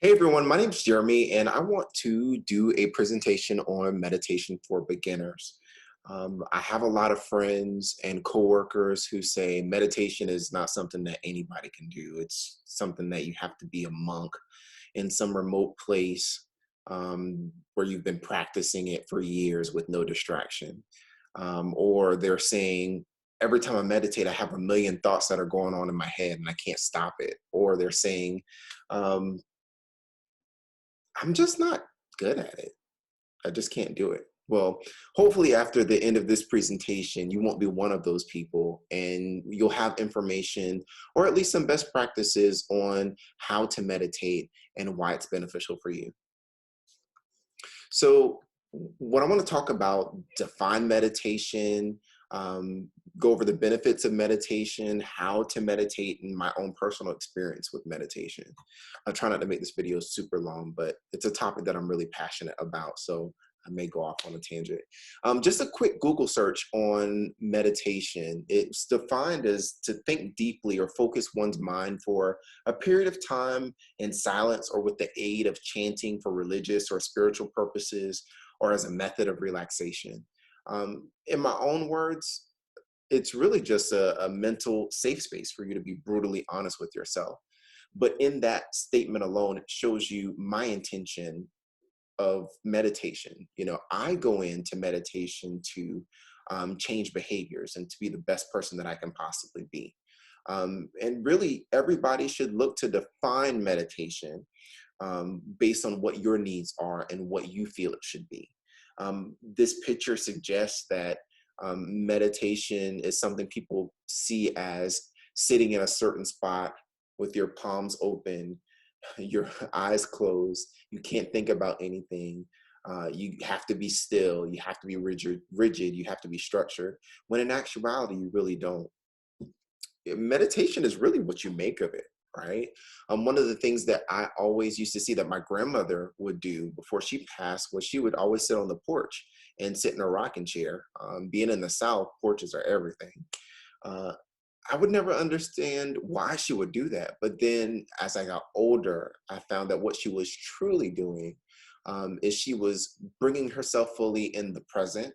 Hey everyone, my name is Jeremy, and I want to do a presentation on meditation for beginners. I have a lot of friends and coworkers who say meditation is not something that anybody can do. It's something that you have to be a monk in some remote place where you've been practicing it for years with no distraction. Or they're saying, every time I meditate, I have a million thoughts that are going on in my head and I can't stop it. Or they're saying, um, I'm just not good at it. I just can't do it. Well, hopefully after the end of this presentation, you won't be one of those people and you'll have information or at least some best practices on how to meditate and why it's beneficial for you. So what I want to talk about, define meditation, go over the benefits of meditation, how to meditate, and my own personal experience with meditation. I'll try not to make this video super long, but it's a topic that I'm really passionate about, so I may go off on a tangent. Just a quick Google search on meditation. It's defined as to think deeply or focus one's mind for a period of time in silence or with the aid of chanting for religious or spiritual purposes or as a method of relaxation. In my own words, it's really just a mental safe space for you to be brutally honest with yourself. But in that statement alone, it shows you my intention of meditation. I go into meditation to change behaviors and to be the best person that I can possibly be. And really, everybody should look to define meditation based on what your needs are and what you feel it should be. This picture suggests that meditation is something people see as sitting in a certain spot with your palms open, your eyes closed. You can't think about anything. You have to be still. You have to be rigid. You have to be structured. When in actuality, you really don't. Meditation is really what you make of it, right? One of the things that I always used to see that my grandmother would do before she passed was she would always sit on the porch and sit in a rocking chair. Being in the South, porches are everything. Uh, I would never understand why she would do that. But then as I got older, I found that what she was truly doing is she was bringing herself fully in the present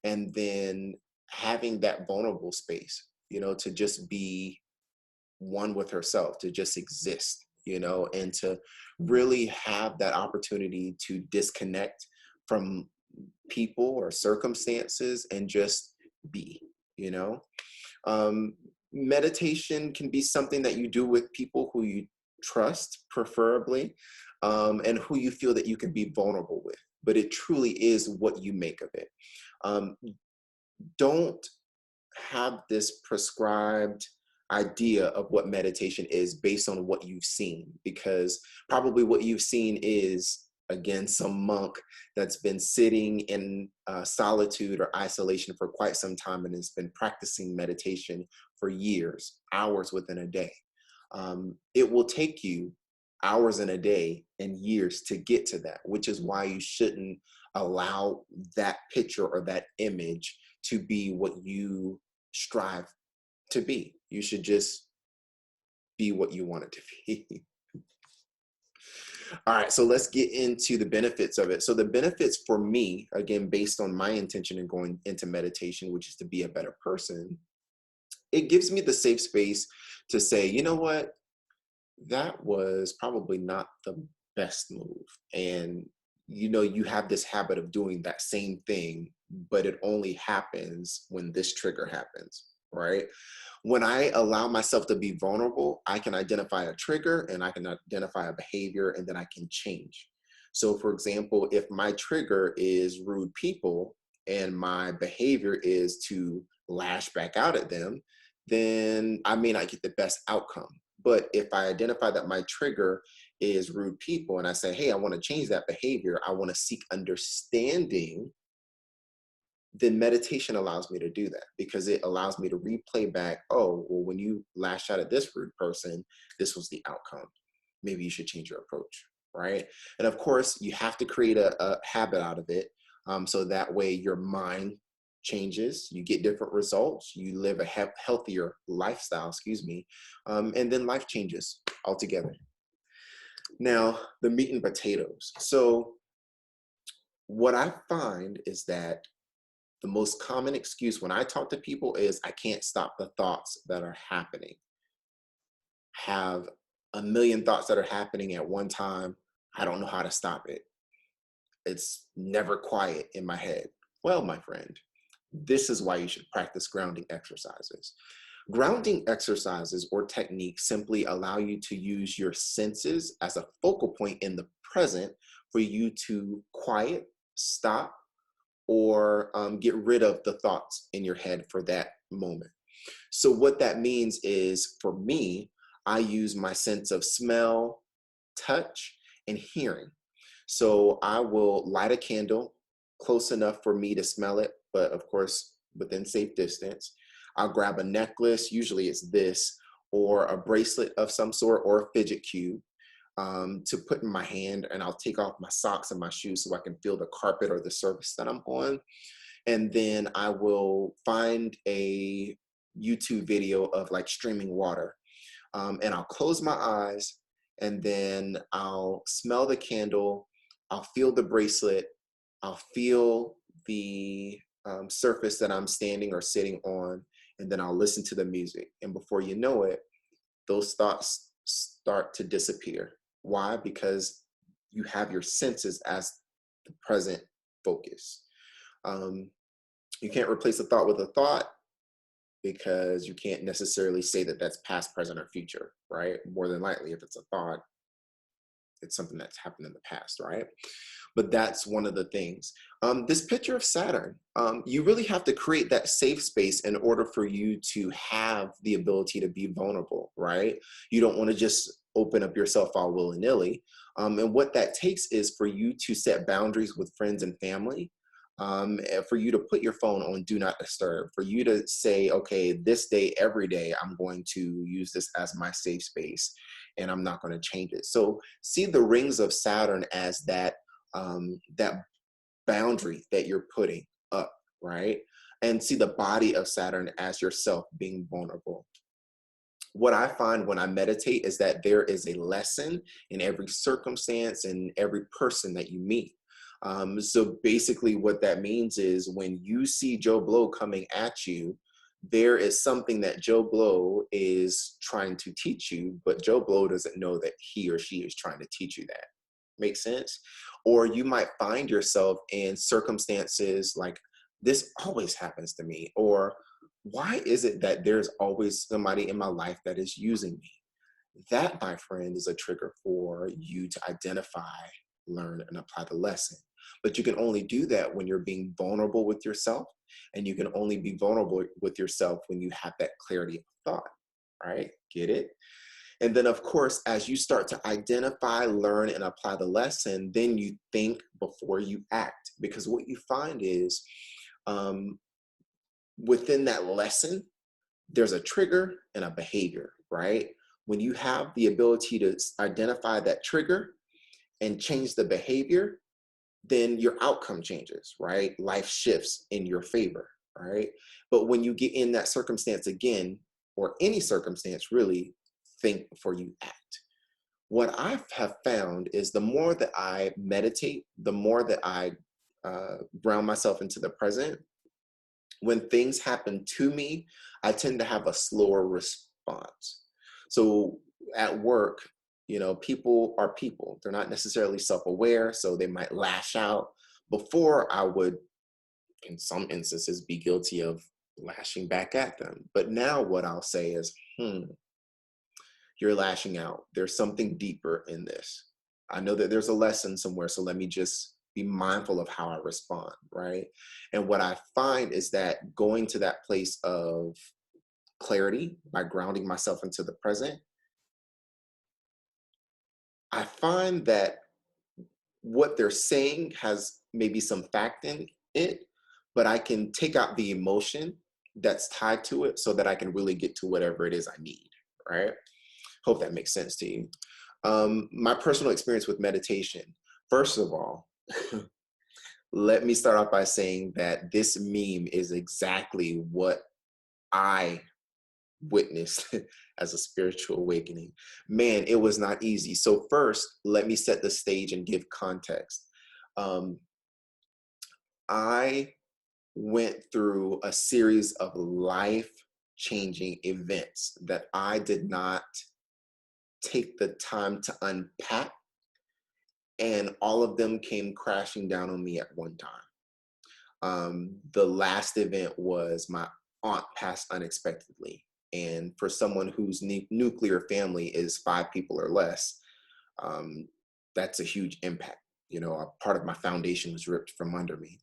and then having that vulnerable space, to just be one with herself, to just exist, and to really have that opportunity to disconnect from people or circumstances and just be, you know. Meditation can be something that you do with people who you trust, preferably, and who you feel that you can be vulnerable with. But it truly is what you make of it. Um, don't have this prescribed idea of what meditation is based on what you've seen, because probably what you've seen is, again, some monk that's been sitting in solitude or isolation for quite some time and has been practicing meditation for years, hours within a day. It will take you hours in a day and years to get to that, which is why you shouldn't allow that picture or that image to be what you strive to be. You should just be what you want it to be. All right, so let's get into the benefits of it. So the benefits for me, again, based on my intention in going into meditation, which is to be a better person, it gives me the safe space to say, you know what, that was probably not the best move. And you have this habit of doing that same thing, but it only happens when this trigger happens, right? When I allow myself to be vulnerable, I can identify a trigger and I can identify a behavior and then I can change. So for example, if my trigger is rude people and my behavior is to lash back out at them, then I may not get the best outcome. But if I identify that my trigger is rude people and I say, hey, I want to change that behavior, I want to seek understanding, then meditation allows me to do that because it allows me to replay back, oh, well, when you lashed out at this rude person, this was the outcome. Maybe you should change your approach, right? And of course, you have to create a habit out of it. So that way your mind changes, you get different results, you live a healthier lifestyle, and then life changes altogether. Now, the meat and potatoes. So what I find is that the most common excuse when I talk to people is I can't stop the thoughts that are happening. Have a million thoughts that are happening at one time. I don't know how to stop it. It's never quiet in my head. Well, my friend, this is why you should practice grounding exercises. Grounding exercises or techniques simply allow you to use your senses as a focal point in the present for you to quiet, stop, or get rid of the thoughts in your head for that moment. So, what that means is for me, I use my sense of smell, touch, and hearing. So I will light a candle close enough for me to smell it, but of course, within safe distance. I'll grab a necklace, usually it's this, or a bracelet of some sort, or a fidget cube to put in my hand, and I'll take off my socks and my shoes so I can feel the carpet or the surface that I'm on. And then I will find a YouTube video of like streaming water, and I'll close my eyes, and then I'll smell the candle, I'll feel the bracelet, I'll feel the surface that I'm standing or sitting on, and then I'll listen to the music. And before you know it, those thoughts start to disappear. Why? Because you have your senses as the present focus. Um, you can't replace a thought with a thought, because you can't necessarily say that that's past, present, or future, right? More than likely, if it's a thought, it's something that's happened in the past, right? But that's one of the things. This picture of Saturn, you really have to create that safe space in order for you to have the ability to be vulnerable, right? You don't want to just open up yourself all willy-nilly. And what that takes is for you to set boundaries with friends and family, and for you to put your phone on do not disturb, for you to say, okay, this day, every day, I'm going to use this as my safe space and I'm not going to change it. So see the rings of Saturn as that boundary that you're putting up, right? And see the body of Saturn as yourself being vulnerable. What I find when I meditate is that there is a lesson in every circumstance and every person that you meet. So basically, what that means is when you see Joe Blow coming at you, there is something that Joe Blow is trying to teach you, but Joe Blow doesn't know that he or she is trying to teach you that. Make sense? Or you might find yourself in circumstances like, this always happens to me, or why is it that there's always somebody in my life that is using me? That, my friend, is a trigger for you to identify, learn, and apply the lesson. But you can only do that when you're being vulnerable with yourself, and you can only be vulnerable with yourself when you have that clarity of thought, right? Get it? And then, of course, as you start to identify, learn, and apply the lesson, then you think before you act. Because what you find is um, within that lesson, there's a trigger and a behavior, right? When you have the ability to identify that trigger and change the behavior, then your outcome changes, right? Life shifts in your favor, right? But when you get in that circumstance again, or any circumstance really, think before you act. What I have found is the more that I meditate, the more that I ground myself into the present, when things happen to me, I tend to have a slower response. So at work, people are people. They're not necessarily self-aware, so they might lash out. Before, I would, in some instances, be guilty of lashing back at them. But now what I'll say is, you're lashing out. There's something deeper in this. I know that there's a lesson somewhere, so let me just be mindful of how I respond, right? And what I find is that going to that place of clarity by grounding myself into the present, I find that what they're saying has maybe some fact in it, but I can take out the emotion that's tied to it so that I can really get to whatever it is I need, right? Hope that makes sense to you. My personal experience with meditation. First of all, let me start off by saying that this meme is exactly what I witnessed as a spiritual awakening. Man, it was not easy. So first, let me set the stage and give context. Um, I went through a series of life changing events that I did not take the time to unpack, and all of them came crashing down on me at one time. The last event was my aunt passed unexpectedly. And for someone whose nuclear family is 5 people or less, um, that's a huge impact. You know, a part of my foundation was ripped from under me.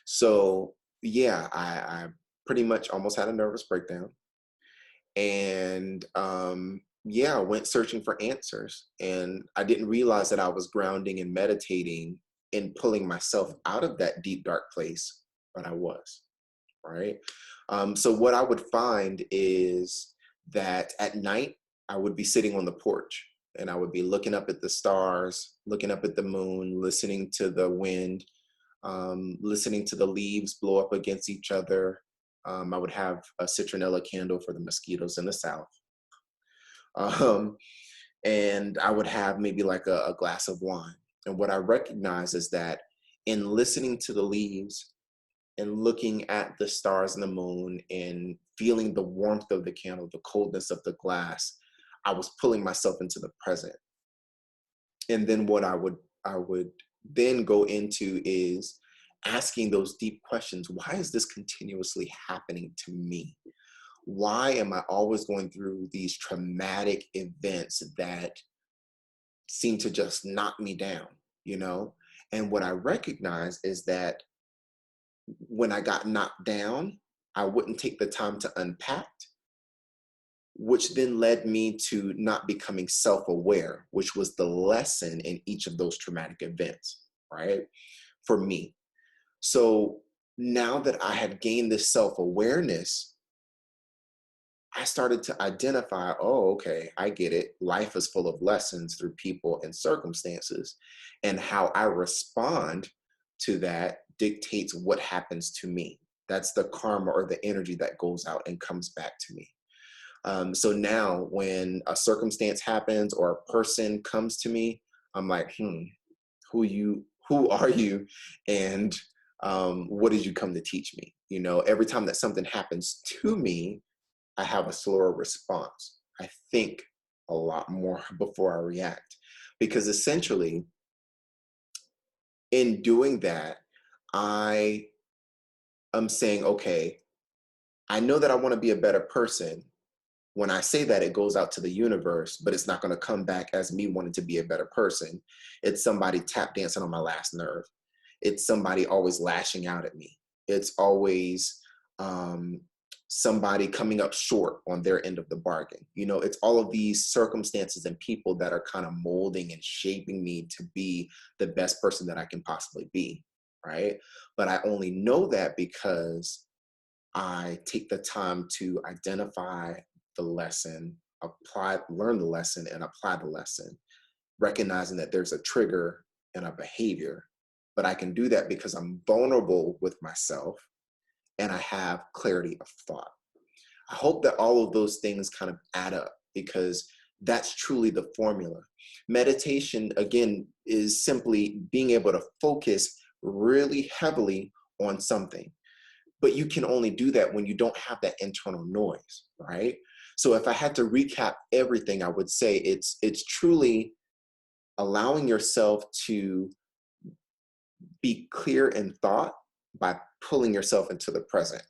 So, yeah, I pretty much almost had a nervous breakdown. And yeah, I went searching for answers. And I didn't realize that I was grounding and meditating and pulling myself out of that deep, dark place, but I was, right? So what I would find is that at night, I would be sitting on the porch and I would be looking up at the stars, looking up at the moon, listening to the wind, listening to the leaves blow up against each other. I would have a citronella candle for the mosquitoes in the South. Um, and I would have maybe like a glass of wine. And what I recognize is that in listening to the leaves and looking at the stars and the moon and feeling the warmth of the candle, the coldness of the glass, I was pulling myself into the present. And then what I would then go into is asking those deep questions. Why is this continuously happening to me? Why am I always going through these traumatic events that seem to just knock me down, you know? And what I recognize is that when I got knocked down, I wouldn't take the time to unpack, which then led me to not becoming self aware, which was the lesson in each of those traumatic events, right? For me. So now that I had gained this self awareness, I started to identify, oh, okay, I get it. Life is full of lessons through people and circumstances. And how I respond to that dictates what happens to me. That's the karma or the energy that goes out and comes back to me. So now when a circumstance happens or a person comes to me, I'm like, who are you? And what did you come to teach me? You know, every time that something happens to me, I have a slower response. I think a lot more before I react. Because essentially, in doing that, I am saying, okay, I know that I want to be a better person. When I say that, it goes out to the universe, but it's not going to come back as me wanting to be a better person. It's somebody tap dancing on my last nerve. It's somebody always lashing out at me. It's always um, somebody coming up short on their end of the bargain. You know, it's all of these circumstances and people that are kind of molding and shaping me to be the best person that I can possibly be, right? But I only know that because I take the time to identify the lesson, learn the lesson, and apply the lesson, recognizing that there's a trigger and a behavior. But I can do that because I'm vulnerable with myself and I have clarity of thought. I hope that all of those things kind of add up because that's truly the formula. Meditation, again, is simply being able to focus really heavily on something. But you can only do that when you don't have that internal noise, right? So if I had to recap everything, I would say it's truly allowing yourself to be clear in thought by pulling yourself into the present.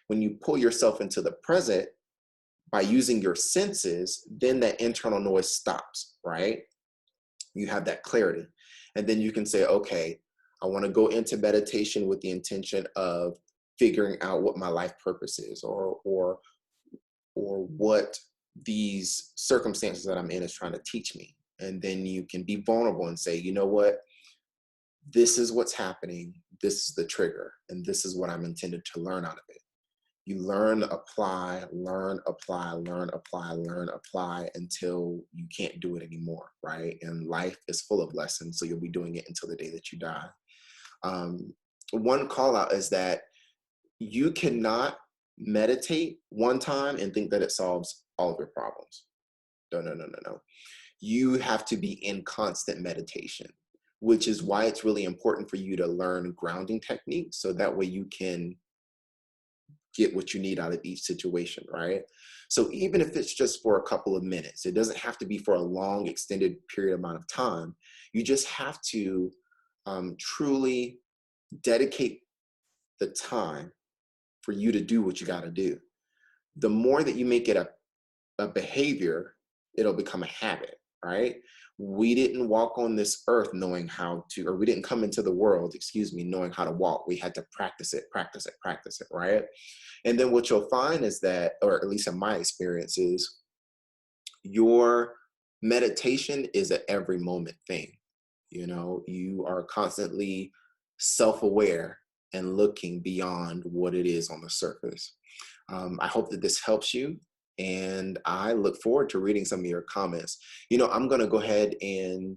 When you pull yourself into the present by using your senses, then that internal noise stops, right? You have that clarity. And then you can say, okay, I want to go into meditation with the intention of figuring out what my life purpose is or what these circumstances that I'm in is trying to teach me. And then you can be vulnerable and say, you know what? This is what's happening. This is the trigger. And this is what I'm intended to learn out of it. You learn, apply, learn, apply, learn, apply, learn, apply until you can't do it anymore, right? And life is full of lessons. So you'll be doing it until the day that you die. One call out is that you cannot meditate one time and think that it solves all of your problems. No, no, no, no, no. You have to be in constant meditation, which is why it's really important for you to learn grounding techniques so that way you can get what you need out of each situation, right? So even if it's just for a couple of minutes, it doesn't have to be for a long, extended period amount of time. You just have to truly dedicate the time for you to do what you got to do. The more that you make it a behavior, it'll become a habit, right? We didn't walk on this earth knowing how to, or we didn't come into the world, excuse me, knowing how to walk. We had to practice it, practice it, practice it, right? And then what you'll find is that, or at least in my experience, is your meditation is an every moment thing. You know, you are constantly self-aware and looking beyond what it is on the surface. I hope that this helps you, and I look forward to reading some of your comments. You know, I'm going to go ahead and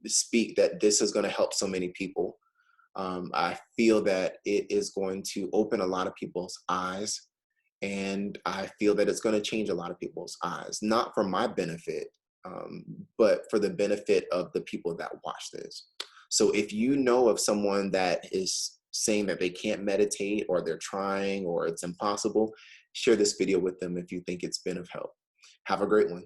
speak that this is going to help so many people. I feel that it is going to open a lot of people's eyes, and I feel that it's going to change a lot of people's eyes, not for my benefit, but for the benefit of the people that watch this. So if you know of someone that is saying that they can't meditate, or they're trying, or it's impossible, share this video with them if you think it's been of help. Have a great one.